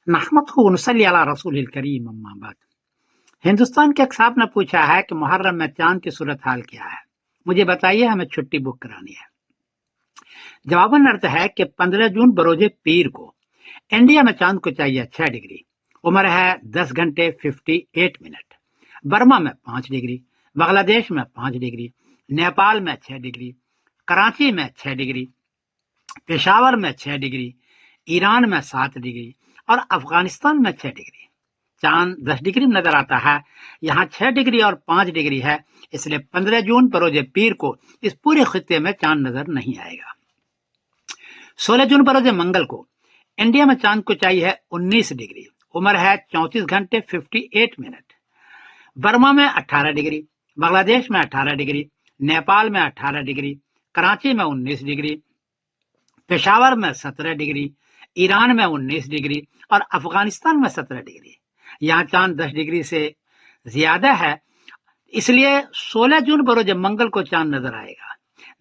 نحمده ونصلی علی رسول الکریم اما بعد۔ ہندوستان کے ایک صاحب نے پوچھا ہے کہ محرم میں چاند کی صورتحال کیا ہے، مجھے بتائیے، ہمیں چھٹی بک کرانی ہے۔ جواباً ارد ہے کہ 15 جون بروز پیر کو انڈیا میں چاند کو چاہیے 6 ڈگری، عمر ہے 10 گھنٹے 58 منٹ، برما میں 5 ڈگری، بنگلہ دیش میں 5 ڈگری، نیپال میں 6 ڈگری، کراچی میں 6 ڈگری، پشاور میں 6 ڈگری، ایران میں 7 ڈگری اور افغانستان میں 6 ڈگری۔ چاند 10 ڈگری میں نظر آتا ہے، یہاں 6 ڈگری اور 5 ڈگری ہے، اس لیے 15 جون بروز پیر کو اس پورے خطے میں چاند نظر نہیں آئے گا۔ 16 جون بروز منگل کو انڈیا میں چاند کو چاہیے 19 ڈگری، عمر ہے 34 گھنٹے 58 منٹ، برما میں 18 ڈگری، بنگلہ دیش میں 18 ڈگری، نیپال میں 18 ڈگری، کراچی میں 19 ڈگری، پشاور میں 17 ڈگری، ایران میں 19 ڈگری اور افغانستان میں 17 ڈگری۔ یہاں چاند 10 ڈگری سے زیادہ ہے، اس لیے 16 جون بروز منگل کو چاند نظر آئے گا،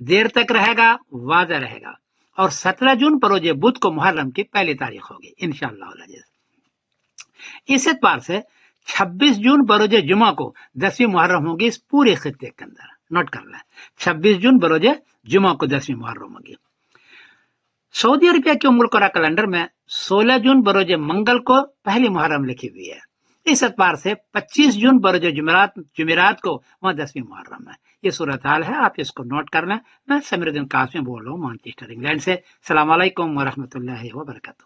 دیر تک رہے گا، واضح رہے گا، اور 17 جون بروز بدھ کو محرم کی پہلی تاریخ ہوگی انشاءاللہ العزیز۔ اس اعتبار سے 26 جون بروز جمعہ کو 10ویں محرم ہوگی اس پورے خطے کے اندر، نوٹ کر لیں، 26 جون بروز جمعہ کو 10ویں محرم ہوگی۔ سعودی عربیہ کے ام القری کیلنڈر میں 16 جون بروز منگل کو پہلی محرم لکھی ہوئی ہے، اس اعتبار سے 25 جون بروز جمعرات کو وہاں 10ویں محرم ہے۔ یہ صورتحال ہے، آپ اس کو نوٹ کر لیں۔ میں سمیر الدین قاسمی بول رہا ہوں مانچسٹر انگلینڈ سے۔ السلام علیکم ورحمۃ اللہ وبرکاتہ۔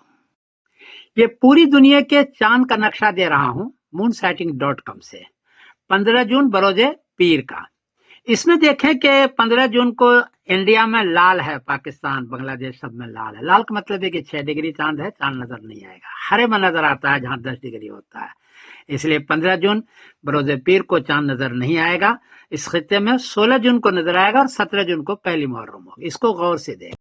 یہ پوری دنیا کے چاند کا نقشہ دے رہا ہوں moonsighting.com سے، 15 جون بروز پیر کا۔ اس میں دیکھیں کہ 15 جون کو انڈیا میں لال ہے، پاکستان بنگلہ دیش سب میں لال ہے۔ لال کا مطلب ہے کہ 6 ڈگری چاند ہے، چاند نظر نہیں آئے گا۔ ہرے میں نظر آتا ہے جہاں 10 ڈگری ہوتا ہے، اس لیے 15 جون بروز پیر کو چاند نظر نہیں آئے گا۔ اس خطے میں 16 جون کو نظر آئے گا اور 17 جون کو پہلی محرم ہوگی، اس کو غور سے دیکھ